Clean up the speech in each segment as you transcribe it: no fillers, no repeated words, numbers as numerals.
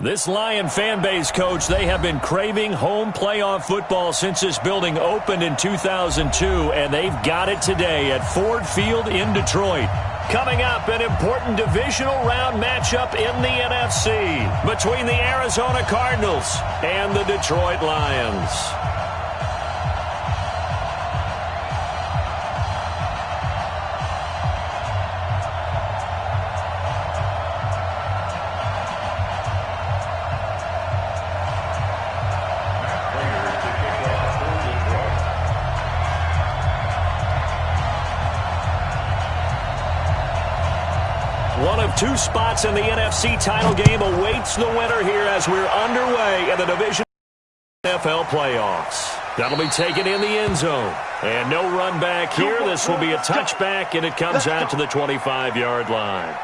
This Lion fan base, Coach, they have been craving home playoff football since this building opened in 2002, and they've got it today at Ford Field in Detroit. Coming up, an important divisional round matchup in the NFC between the Arizona Cardinals and the Detroit Lions. One of two spots in the NFC title game awaits the winner here as we're underway in the division NFL playoffs. That'll be taken in the end zone. And no run back here. This will be a touchback, and it comes out to the 25-yard line.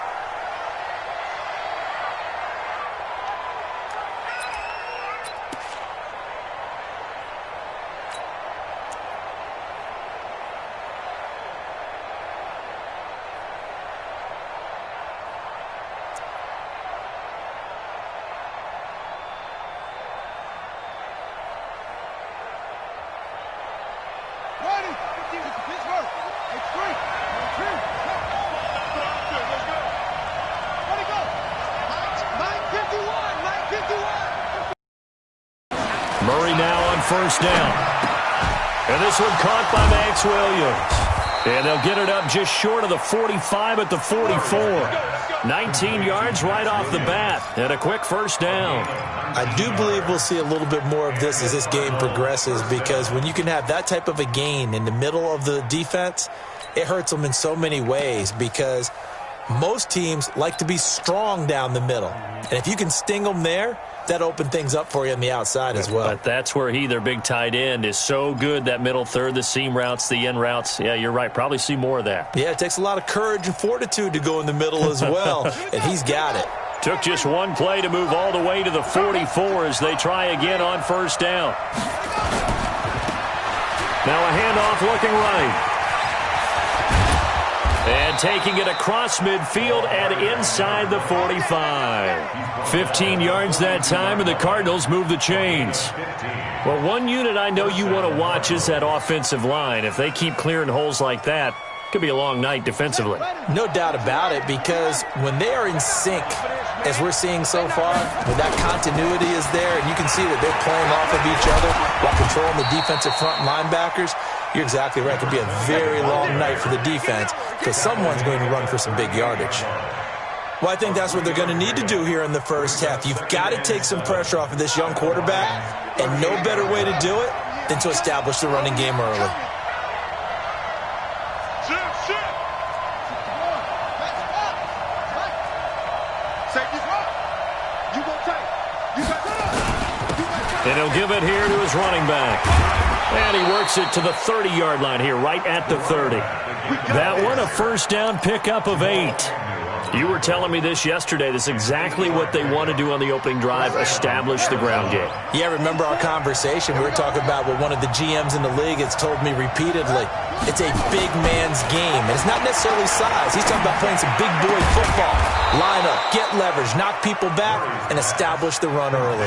Murray now on first down. And this one caught by Max Williams. And they'll get it up just short of the 45 at the 44. 19 yards right off the bat. And a quick first down. I do believe we'll see a little bit more of this as this game progresses, because when you can have that type of a gain in the middle of the defense, it hurts them in so many ways, because most teams like to be strong down the middle. And if you can sting them there, that opened things up for you on the outside as well. But that's where their big tight end, is so good, that middle third, the seam routes, the in routes. Yeah, you're right. Probably see more of that. Yeah, it takes a lot of courage and fortitude to go in the middle as well, and he's got it. Took just one play to move all the way to the 44 as they try again on first down. Now a handoff looking right. And taking it across midfield and inside the 45. 15 yards that time, and the Cardinals move the chains. Well, one unit I know you want to watch is that offensive line. If they keep clearing holes like that, it could be a long night defensively. No doubt about it, because when they are in sync, as we're seeing so far, when that continuity is there, and you can see that they're playing off of each other while controlling the defensive front linebackers, you're exactly right. It could be a very long night for the defense, because someone's going to run for some big yardage. Well, I think that's what they're going to need to do here in the first half. You've got to take some pressure off of this young quarterback, and no better way to do it than to establish the running game early. And he'll give it here to his running back. And he works it to the 30-yard line here, right at the 30. That one, a first down pickup of 8. You were telling me this yesterday. This is exactly what they want to do on the opening drive, establish the ground game. Yeah, remember our conversation. We were talking about what one of the GMs in the league has told me repeatedly. It's a big man's game, and it's not necessarily size. He's talking about playing some big boy football. Line up, get leverage, knock people back, and establish the run early.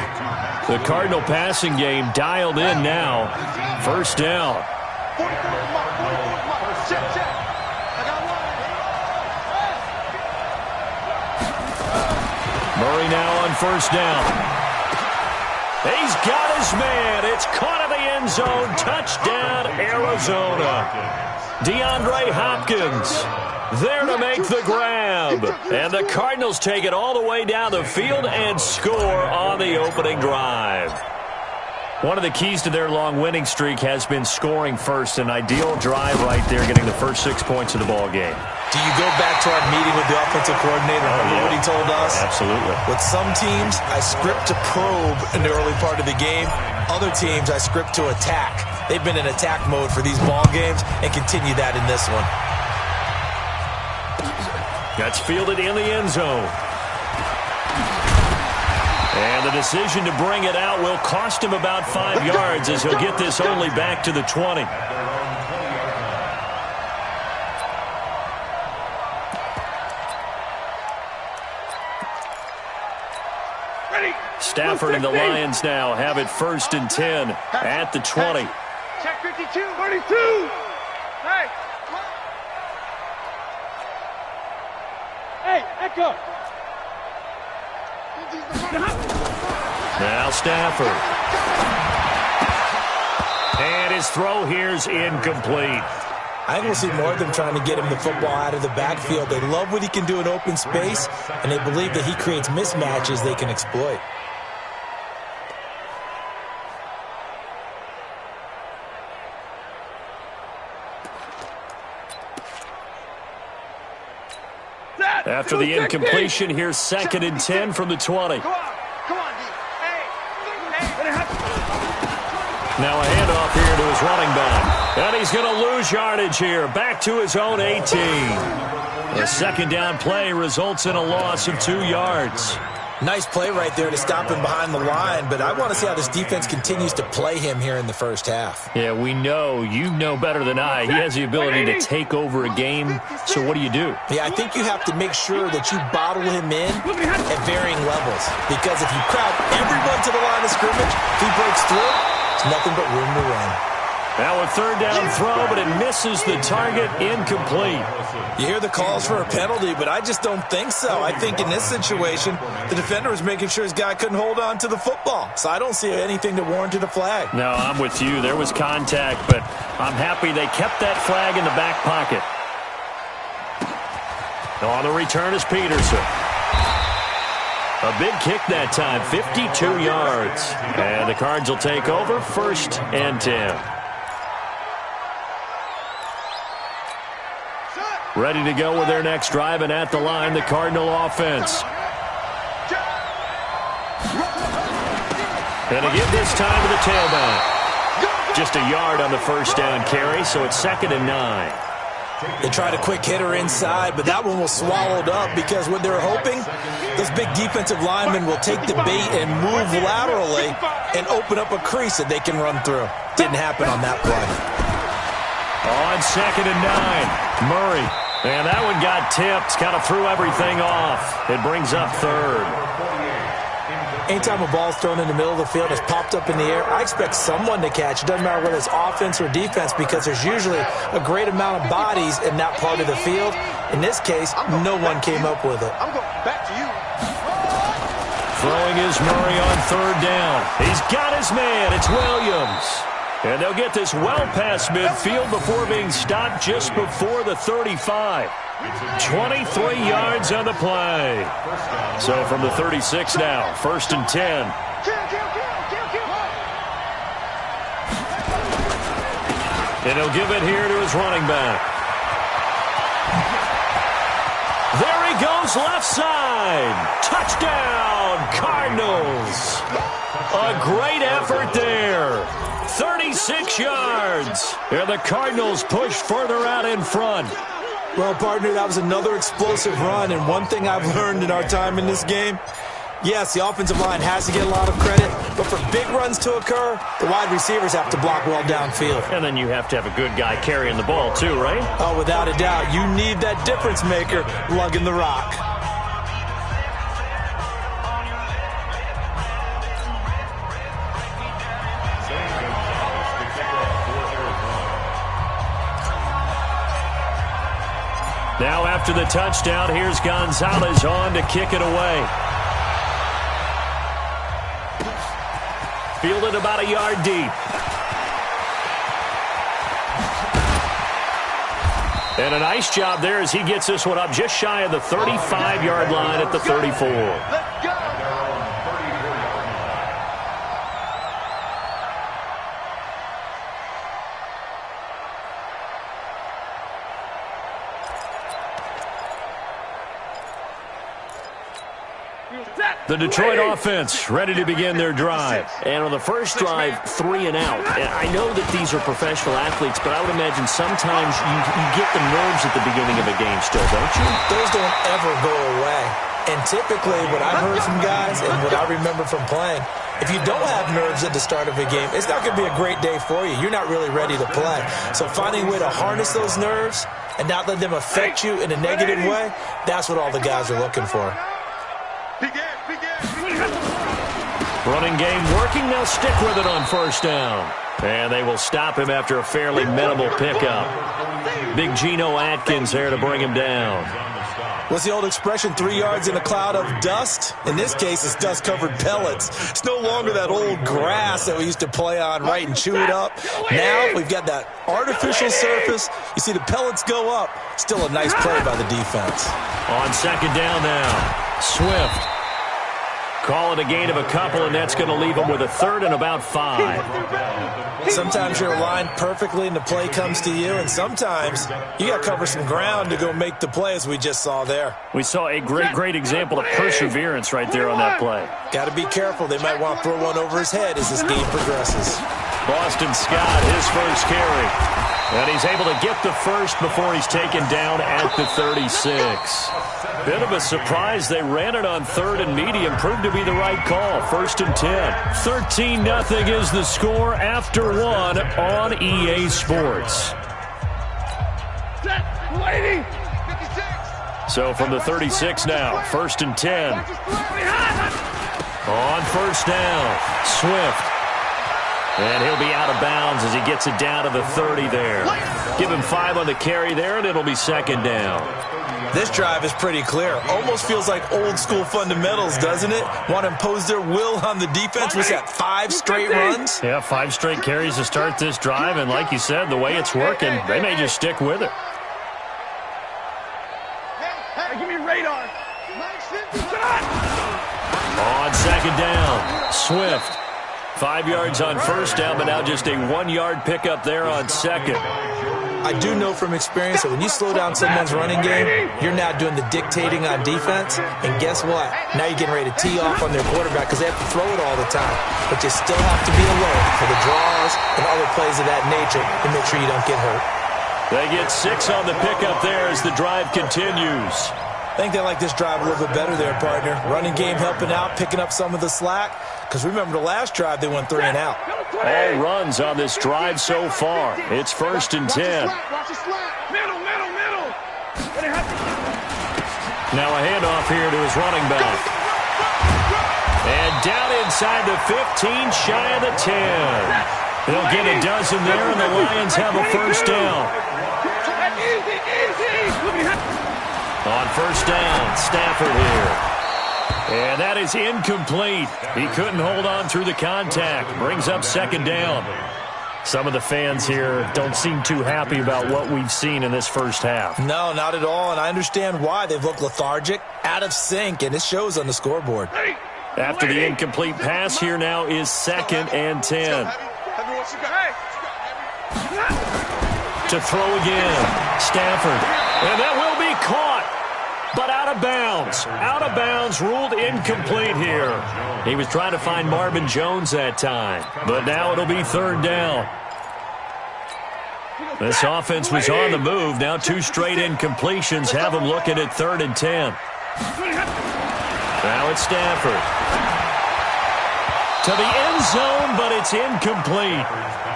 The Cardinal passing game dialed in now. First down. Murray now on first down. He's got his man. It's caught in the end zone. Touchdown, Arizona. DeAndre Hopkins there to make the grab. And the Cardinals take it all the way down the field and score on the opening drive. One of the keys to their long winning streak has been scoring first. An ideal drive right there, getting the first 6 points of the ball game. Do you go back to our meeting with the offensive coordinator? Remember what he told us? Absolutely. With some teams, I script to probe in the early part of the game. Other teams, I script to attack. They've been in attack mode for these ball games and continue that in this one. That's fielded in the end zone. And the decision to bring it out will cost him about 5 yards, as he'll get this only back to the 20. Ready. Stafford and the Lions now have it 1st and 10 at the 20. Check 52. 32. Hey. Hey, Echo. Now Stafford. And his throw here's incomplete. I think we'll see more of them trying to get him the football out of the backfield. They love what he can do in open space, and they believe that he creates mismatches they can exploit. After the incompletion, here's 2nd and 10 from the 20. Come on, D. Hey. Now a handoff here to his running back. And he's going to lose yardage here. Back to his own 18. A 2nd down play results in a loss of 2 yards. Nice play right there to stop him behind the line, but I want to see how this defense continues to play him here in the first half. Yeah, we know. You know better than I. He has the ability to take over a game. So what do you do? Yeah, I think you have to make sure that you bottle him in at varying levels. Because if you crowd everyone to the line of scrimmage, if he breaks through, it's nothing but room to run. Now a 3rd down throw, but it misses the target, incomplete. You hear the calls for a penalty, but I just don't think so. I think in this situation, the defender was making sure his guy couldn't hold on to the football. So I don't see anything that warranted a flag. No, I'm with you. There was contact, but I'm happy they kept that flag in the back pocket. On the return is Peterson. A big kick that time, 52 yards. And the Cards will take over 1st and 10. Ready to go with their next drive, and at the line, the Cardinal offense. And to give this time to the tailback. Just a yard on the 1st down carry, so it's 2nd and 9. They tried a quick hitter inside, but that one was swallowed up because what they're hoping, those big defensive linemen will take the bait and move laterally and open up a crease that they can run through. Didn't happen on that play. On 2nd and 9, Murray. And that one got tipped, kind of threw everything off. It brings up 3rd. Anytime a ball's thrown in the middle of the field, it's popped up in the air, I expect someone to catch. It doesn't matter whether it's offense or defense because there's usually a great amount of bodies in that part of the field. In this case, no one came up with it. I'm going back to you. Throwing is Murray on 3rd down. He's got his man. It's Williams. And they'll get this well past midfield before being stopped just before the 35. 23 yards on the play. So from the 36 now, 1st and 10. And he'll give it here to his running back. There he goes, left side. Touchdown, Cardinals. A great effort there. 36 yards. And the Cardinals push further out in front. Well, partner, that was another explosive run, and one thing I've learned in our time in this game, yes, the offensive line has to get a lot of credit, but for big runs to occur, the wide receivers have to block well downfield. And then you have to have a good guy carrying the ball too, right? Oh, without a doubt. You need that difference maker lugging the rock. Now after the touchdown, here's Gonzalez on to kick it away. Fielded about a yard deep. And a nice job there as he gets this one up just shy of the 35-yard line at the 34. Let's go. The Detroit offense ready to begin their drive. And on the first drive, 3 and out. And I know that these are professional athletes, but I would imagine sometimes you get the nerves at the beginning of a game still, don't you? Those don't ever go away. And typically what I've heard from guys and what I remember from playing, if you don't have nerves at the start of a game, it's not going to be a great day for you. You're not really ready to play. So finding a way to harness those nerves and not let them affect you in a negative way, that's what all the guys are looking for. Running game working. They'll stick with it on first down. And they will stop him after a fairly minimal pickup. Big Geno Atkins there to bring him down. What's the old expression, 3 yards in a cloud of dust? In this case, it's dust-covered pellets. It's no longer that old grass that we used to play on, right, and chew it up. Now we've got that artificial surface. You see the pellets go up. Still a nice play by the defense. On second down now, Swift. Call it a gain of a couple, and that's going to leave him with a third and about 5. Sometimes you're aligned perfectly and the play comes to you, and sometimes you got to cover some ground to go make the play, as we just saw there. We saw a great example of perseverance right there on that play. Got to be careful. They might want to throw one over his head as this game progresses. Boston Scott, his first carry. And he's able to get the first before he's taken down at the 36. Bit of a surprise. They ran it on third and medium. Proved to be the right call. First and 10. 13-0 is the score after one on EA Sports. So from the 36 now, first and 10. On first down, Swift. And he'll be out of bounds as he gets it down to the 30 there. Give him 5 on the carry there, and it'll be second down. This drive is pretty clear. Almost feels like old-school fundamentals, doesn't it? Want to impose their will on the defense. Was that 5 straight runs? Yeah, 5 straight carries to start this drive, and like you said, the way it's working, they may just stick with it. Hey, give me radar. On second down, Swift. 5 yards on first down, but now just a 1-yard pickup there on second. I do know from experience that when you slow down someone's running game, you're now doing the dictating on defense. And guess what? Now you're getting ready to tee off on their quarterback because they have to throw it all the time. But you still have to be alert for the draws and other plays of that nature to make sure you don't get hurt. They get 6 on the pickup there as the drive continues. I think they like this drive a little bit better there, partner. Running game helping out, picking up some of the slack. Because remember, the last drive, they went 3 and out. All runs on this drive so far. It's first and 10. Now a handoff here to his running back. And down inside the 15, shy of the 10. They'll get a dozen there, and the Lions have a first down. On first down, Stafford here. And that is incomplete. He couldn't hold on through the contact. Brings up second down. Some of the fans here don't seem too happy about what we've seen in this first half. No, not at all, and I understand why. They've looked lethargic, out of sync, and it shows on the scoreboard. After the incomplete pass, here now is second and 10. To throw again, Stafford. And that will be caught. But out of bounds. Out of bounds, ruled incomplete here. He was trying to find Marvin Jones that time. But now it'll be third down. This offense was on the move. Now 2 straight incompletions have them looking at third and 10. Now it's Stafford. To the end zone, but it's incomplete.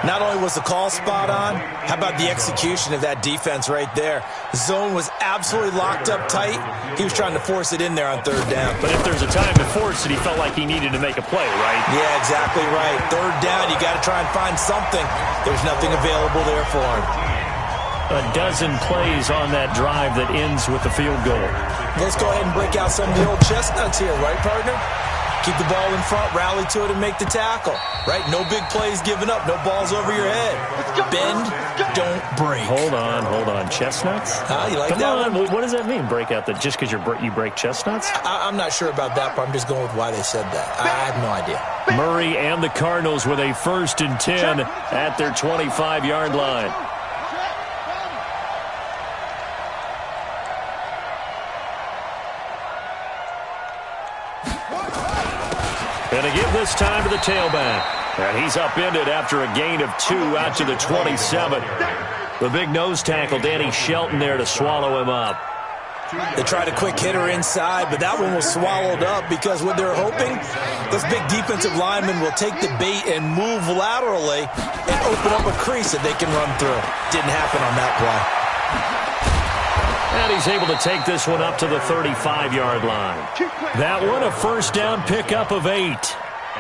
Not only was the call spot on, how about the execution of that defense right there? The zone was absolutely locked up tight. He was trying to force it in there on third down. But if there's a time to force it, he felt like he needed to make a play, right? Yeah, exactly right. Third down, you got to try and find something. There's nothing available there for him. A dozen plays on that drive that ends with a field goal. Let's go ahead and break out some of the old chestnuts here, right, partner? Keep the ball in front, rally to it, and make the tackle. Right? No big plays given up. No balls over your head. Bend, don't break. Hold on. Chestnuts? You like Come that on. one? What does that mean, break out? Just because you break chestnuts? I'm not sure about that, but I'm just going with why they said that. I have no idea. Murray and the Cardinals with a first and 10 at their 25-yard line. And a give this time to the tailback. And he's upended after a gain of 2 out to the 27. The big nose tackle, Danny Shelton, there to swallow him up. They tried a quick hitter inside, but that one was swallowed up because what they're hoping, this big defensive lineman will take the bait and move laterally and open up a crease that they can run through. Didn't happen on that play. And he's able to take this one up to the 35-yard line. That one a first down pickup of 8.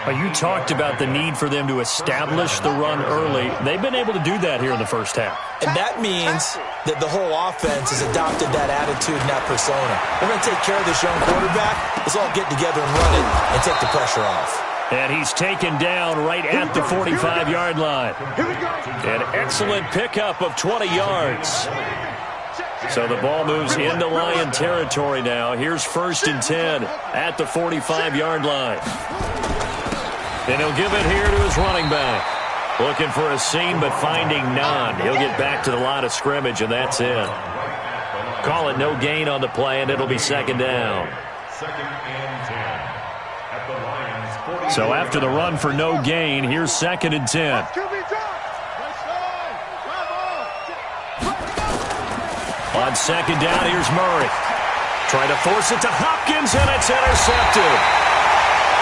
Well, you talked about the need for them to establish the run early. They've been able to do that here in the first half. And that means that the whole offense has adopted that attitude and that persona. We're going to take care of this young quarterback. Let's all get together and run it and take the pressure off. And he's taken down right at the 45-yard line. An excellent pickup of 20 yards. So the ball moves into Lion territory now. Here's 1st and 10 at the 45-yard line. And he'll give it here to his running back. Looking for a seam, but finding none. He'll get back to the line of scrimmage, and that's it. Call it no gain on the play, and it'll be 2nd down. So after the run for no gain, here's 2nd and 10. On 2nd down, here's Murray. Trying to force it to Hopkins, and it's intercepted.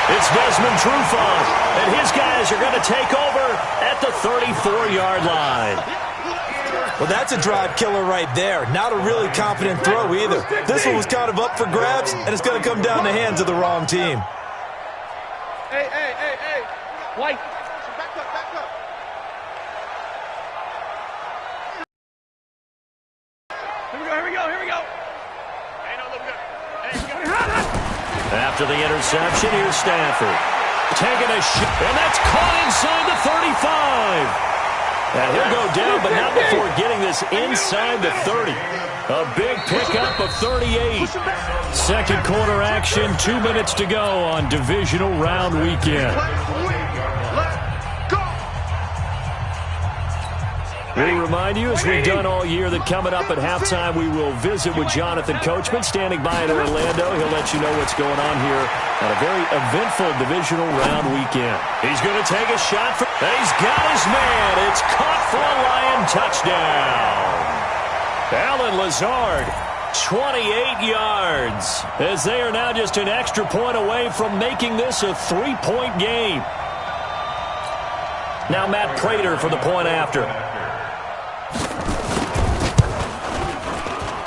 It's Desmond Trufant, and his guys are going to take over at the 34-yard line. Well, that's a drive killer right there. Not a really confident throw either. This one was kind of up for grabs, and it's going to come down the hands of the wrong team. Hey. White. Back up. Here we go. Hey, no, look good. After the interception, here's Stafford. Taking a shot, and that's caught inside the 35. And he'll go down, but not before getting this inside the 30. A big pickup of 38. Second quarter action, 2 minutes to go on divisional round weekend. We remind you, as we've done all year, that coming up at halftime, we will visit with Jonathan Coachman, standing by in Orlando. He'll let you know what's going on here on a very eventful divisional round weekend. He's going to take a shot. He's got his man. It's caught for a Lion touchdown. Allen Lazard, 28 yards, as they are now just an extra point away from making this a 3-point game. Now Matt Prater for the point after.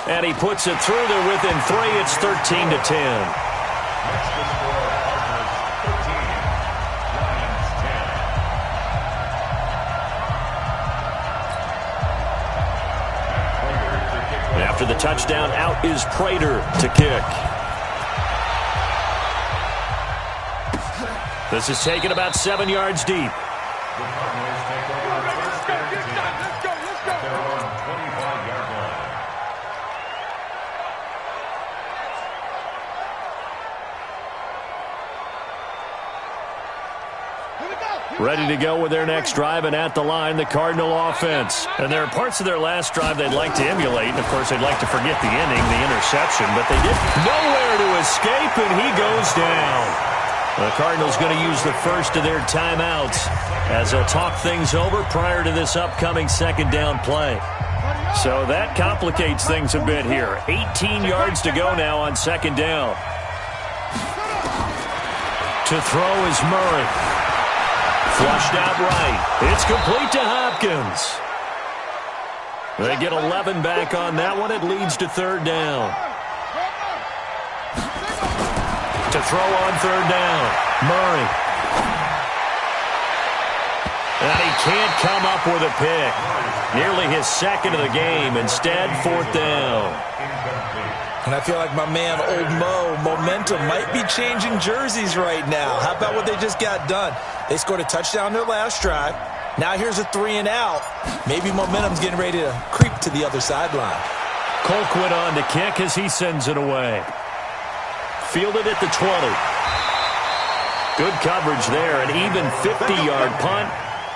And he puts it through there within 3. It's 13-10. After the touchdown, out is Prater to kick. This is taken about 7 yards deep. Ready to go with their next drive, and at the line, the Cardinal offense. And there are parts of their last drive they'd like to emulate, and of course they'd like to forget the inning, the interception, but they did nowhere to escape, and he goes down. The Cardinals going to use the first of their timeouts as they'll talk things over prior to this upcoming 2nd down play. So that complicates things a bit here. 18 yards to go now on 2nd down. To throw is Murray. Flushed out right. It's complete to Hopkins. They get 11 back on that one. It leads to 3rd down. To throw on 3rd down, Murray. And he can't come up with a pick. Nearly his 2nd of the game. Instead, 4th down. And I feel like my man, Old Mo, momentum might be changing jerseys right now. How about what they just got done? They scored a touchdown their last drive. Now here's a 3 and out. Maybe momentum's getting ready to creep to the other sideline. Colquitt on to kick as he sends it away. Fielded at the 20. Good coverage there. An even 50-yard punt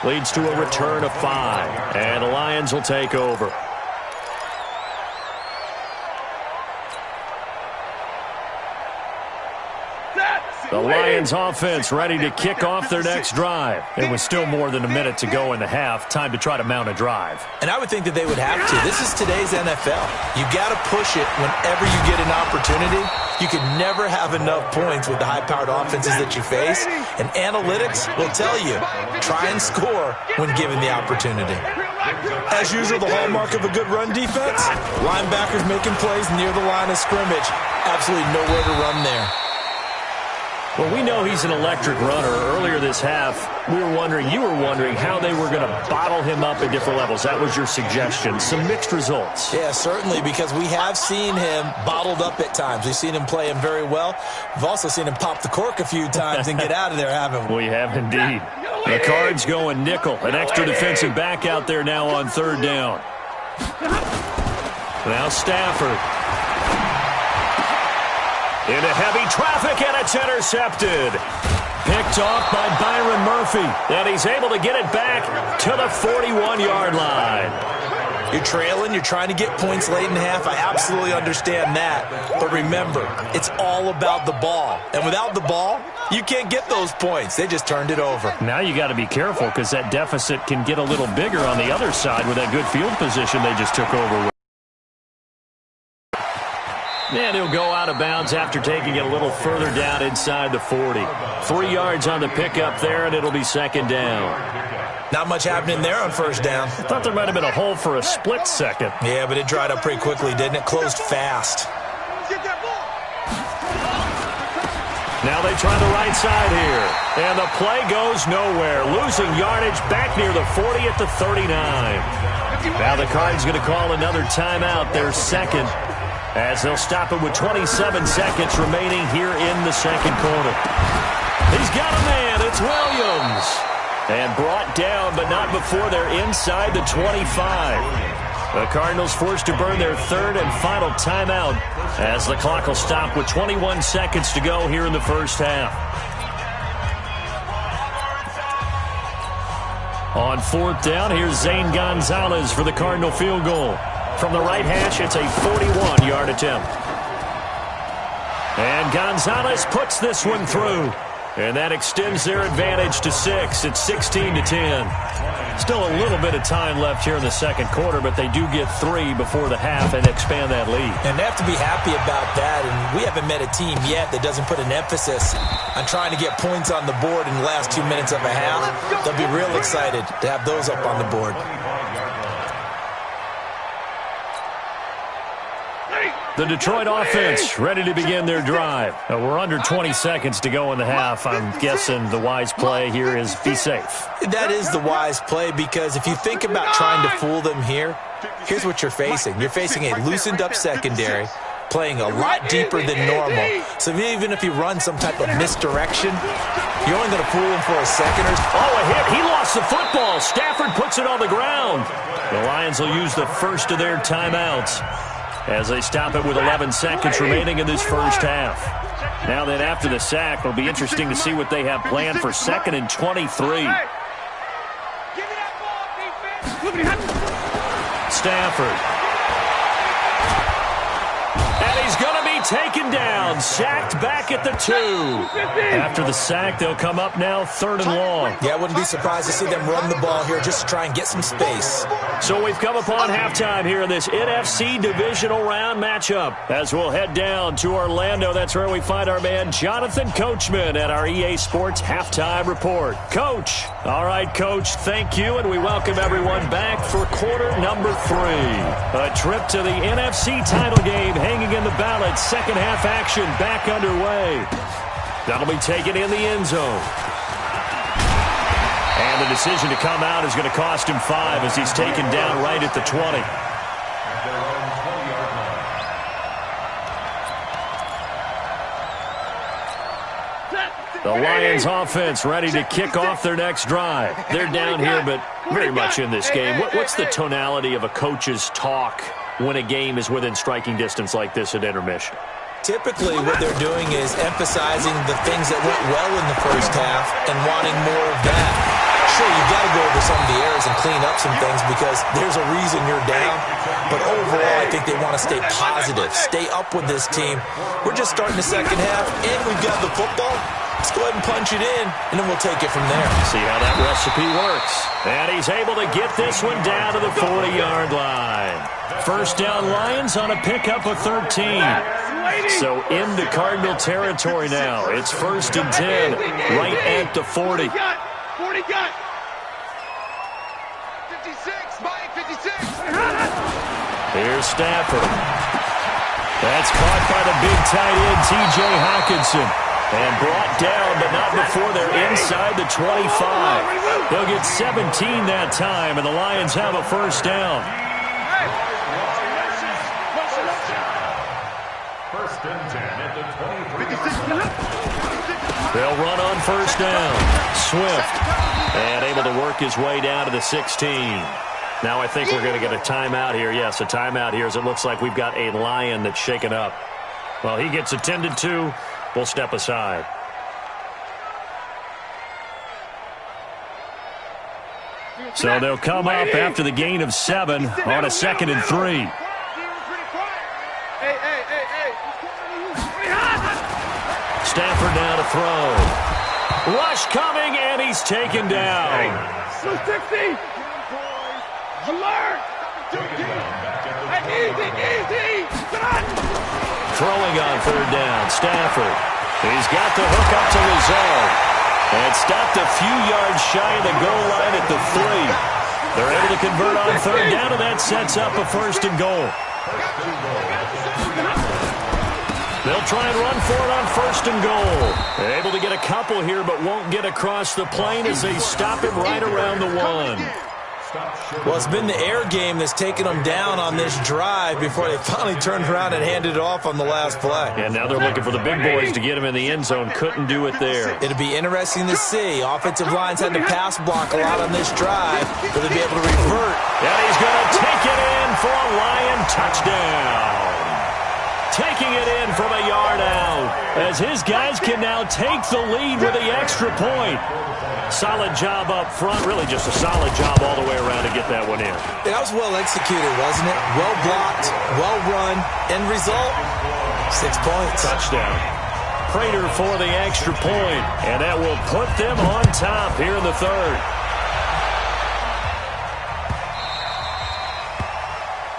leads to a return of 5. And the Lions will take over. The Lions offense ready to kick off their next drive. It was still more than a minute to go in the half. Time to try to mount a drive. And I would think that they would have to. This is today's NFL. You got to push it whenever you get an opportunity. You can never have enough points with the high-powered offenses that you face. And analytics will tell you, try and score when given the opportunity. As usual, the hallmark of a good run defense, linebackers making plays near the line of scrimmage. Absolutely nowhere to run there. Well, we know he's an electric runner. Earlier this half, you were wondering how they were going to bottle him up at different levels. That was your suggestion. Some mixed results. Yeah, certainly, because we have seen him bottled up at times. We've seen him play him very well. We've also seen him pop the cork a few times and get out of there, haven't we? We have indeed. The Cards going nickel. An extra defensive back out there now on third down. Now Stafford. Into heavy traffic, and it's intercepted. Picked off by Byron Murphy. And he's able to get it back to the 41-yard line. You're trailing. You're trying to get points late in half. I absolutely understand that. But remember, it's all about the ball. And without the ball, you can't get those points. They just turned it over. Now you got to be careful because that deficit can get a little bigger on the other side with that good field position they just took over with. And he'll go out of bounds after taking it a little further down inside the 40. 3 yards on the pickup there, and it'll be second down. Not much happening there on first down. I thought there might have been a hole for a split second. Yeah, but it dried up pretty quickly, didn't it? Closed fast. Now they try the right side here. And the play goes nowhere. Losing yardage back near the 40 at the 39. Now the Cards going to call another timeout, their second, as they'll stop it with 27 seconds remaining here in the second quarter. He's got a man. It's Williams. And brought down, but not before they're inside the 25. The Cardinals forced to burn their third and final timeout as the clock will stop with 21 seconds to go here in the first half. On fourth down, here's Zane Gonzalez for the Cardinal field goal. From the right hash, it's a 41-yard attempt. And Gonzalez puts this one through. And that extends their advantage to 6. It's 16-10. Still a little bit of time left here in the second quarter, but they do get 3 before the half and expand that lead. And they have to be happy about that. And we haven't met a team yet that doesn't put an emphasis on trying to get points on the board in the last 2 minutes of a half. They'll be real excited to have those up on the board. The Detroit offense ready to begin their drive. We're under 20 seconds to go in the half. I'm guessing the wise play here is be safe. That is the wise play because if you think about trying to fool them here, here's what you're facing. You're facing a loosened up secondary, playing a lot deeper than normal. So even if you run some type of misdirection, you're only going to fool them for a second or so. Oh, a hit. He lost the football. Stafford puts it on the ground. The Lions will use the first of their timeouts as they stop it with 11 seconds remaining in this first half. Now then, after the sack, it'll be interesting to see what they have planned for 2nd and 23. Stafford. And he's going to be taken down, sacked back at the 2. After the sack, they'll come up now 3rd and long. Yeah, I wouldn't be surprised to see them run the ball here just to try and get some space. So we've come upon halftime here in this NFC divisional round matchup. As we'll head down to Orlando, that's where we find our man Jonathan Coachman at our EA Sports Halftime Report. Coach. All right, Coach, thank you, and we welcome everyone back for quarter number 3. A trip to the NFC title game hanging in the balance. Second half action back underway. That'll be taken in the end zone. And the decision to come out is going to cost him 5 as he's taken down right at the 20. The Lions offense ready to kick off their next drive. They're down here, but very much in this game. What's the tonality of a coach's talk when a game is within striking distance like this at intermission? Typically, what they're doing is emphasizing the things that went well in the first half and wanting more of that. Sure, you've got to go over some of the errors and clean up some things because there's a reason you're down. But overall, I think they want to stay positive, stay up with this team. We're just starting the second half, and we've got the football. Let's go ahead and punch it in, and then we'll take it from there. See how that recipe works. And he's able to get this one down to the 40-yard line. First down Lions on a pickup of 13. So into Cardinal territory now. It's 1st and 10, right at the 40. 40 got. 56, Mike, 56. Here's Stafford. That's caught by the big tight end, T.J. Hawkinson. And brought down, but not before they're inside the 25. They'll get 17 that time, and the Lions have a first down. First and 10 at the 23. They'll run on first down. Swift, and able to work his way down to the 16. Now I think we're going to get a timeout here. Yes, a timeout here as it looks like we've got a Lion that's shaken up. Well, he gets attended to. We'll step aside. So they'll come up after the gain of 7 on a 2nd and 3. Stafford now to throw. Rush coming, and he's taken down. 260. Alert. Easy. Throwing on 3rd down. Stafford. He's got the hook up to Lazard. And stopped a few yards shy of the goal line at the 3. They're able to convert on 3rd down, and that sets up a 1st and goal. They'll try and run for it on 1st and goal. Able to get a couple here, but won't get across the plane as they stop him right around the 1. Well, it's been the air game that's taken them down on this drive before they finally turned around and handed it off on the last play. And now they're looking for the big boys to get him in the end zone. Couldn't do it there. It'll be interesting to see. Offensive lines had to pass block a lot on this drive. Will they be able to revert? And he's going to take it in for a Lion touchdown. Taking it in from a yard out as his guys can now take the lead with the extra point. Solid job up front. Really just a solid job all the way around to get that one in. That was well executed, wasn't it? Well blocked, well run. End result, 6 points. Touchdown. Prater for the extra point, and that will put them on top here in the 3rd.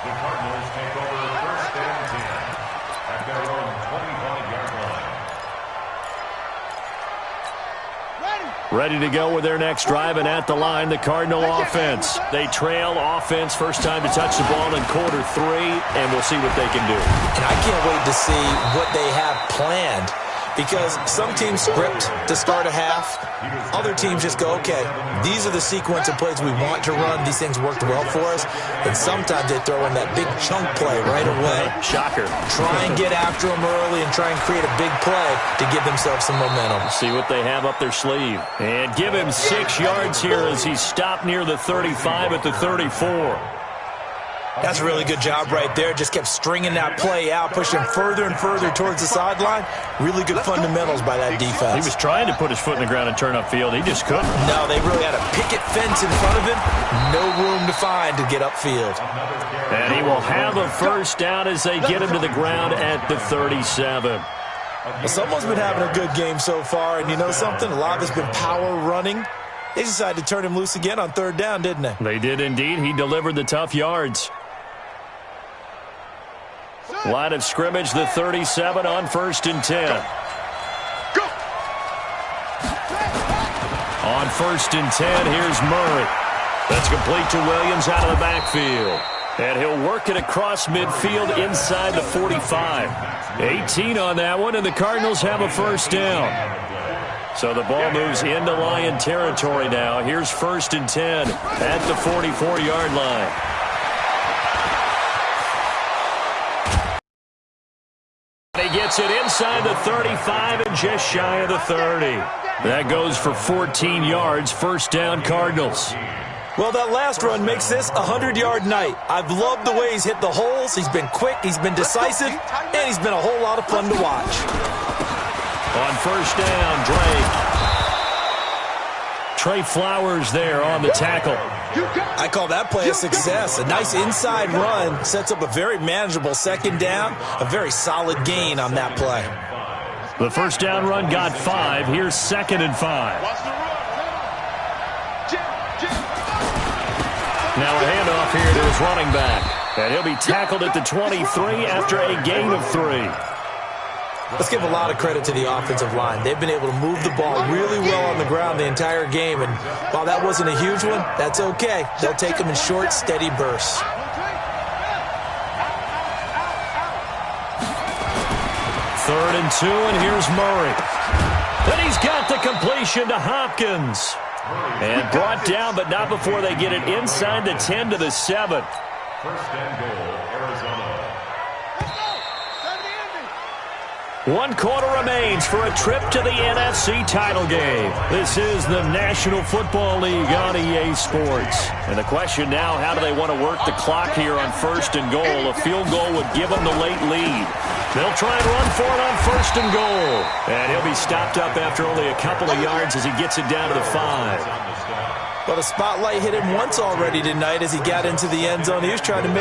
The Cardinals take over 1st and 10 at their own 25-yard line. Ready to go with their next drive, and at the line, the Cardinal offense. They trail offense, first time to touch the ball in quarter 3, and we'll see what they can do. And I can't wait to see what they have planned, because some teams script to start a half. Other teams just go, okay, these are the sequence of plays we want to run. These things worked well for us. And sometimes they throw in that big chunk play right away. Shocker. Try and get after them early and try and create a big play to give themselves some momentum. See what they have up their sleeve. And give him 6 yards here as he stopped near the 35 at the 34. That's a really good job right there. Just kept stringing that play out, pushing further and further towards the sideline. Really good fundamentals by that defense. He was trying to put his foot in the ground and turn upfield. He just couldn't. No, they really had a picket fence in front of him. No room to find to get upfield. And he will have a first down as they get him to the ground at the 37. Well, someone's been having a good game so far, and you know something? A lot of it's been power running. They decided to turn him loose again on 3rd down, didn't they? They did indeed. He delivered the tough yards. Line of scrimmage, the 37 on 1st and 10. Go. On 1st and 10, here's Murray. That's complete to Williams out of the backfield. And he'll work it across midfield inside the 45. 18 on that one, and the Cardinals have a first down. So the ball moves into Lion territory now. Here's 1st and 10 at the 44-yard line. He gets it inside the 35 and just shy of the 30. That goes for 14 yards. First down, Cardinals. Well, that last run makes this a 100-yard night. I've loved the way he's hit the holes. He's been quick, he's been decisive, and he's been a whole lot of fun to watch. On first down, Drake. Trey Flowers there on the tackle. I call that play a success. A nice inside run sets up a very manageable 2nd down. A very solid gain on that play. The first down run got 5. Here's 2nd and 5. Now a handoff here to his running back. And he'll be tackled at the 23 after a gain of 3. Let's give a lot of credit to the offensive line. They've been able to move the ball really well on the ground the entire game. And while that wasn't a huge one, that's okay. They'll take them in short, steady bursts. 3rd and 2, and here's Murray. And he's got the completion to Hopkins. And brought down, but not before they get it inside the 10 to the 7. First and goal, Arizona. 1 quarter remains for a trip to the NFC title game. This is the National Football League on EA Sports. And the question now, how do they want to work the clock here on first and goal? A field goal would give them the late lead. They'll try and run for it on first and goal. And he'll be stopped up after only a couple of yards as he gets it down to the 5. Well, the spotlight hit him once already tonight as he got into the end zone. He was trying to make